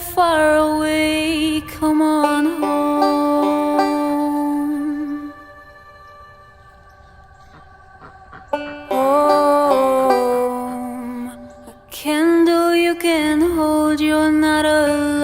far away, come on home. Home, a candle you can hold, you're not alone.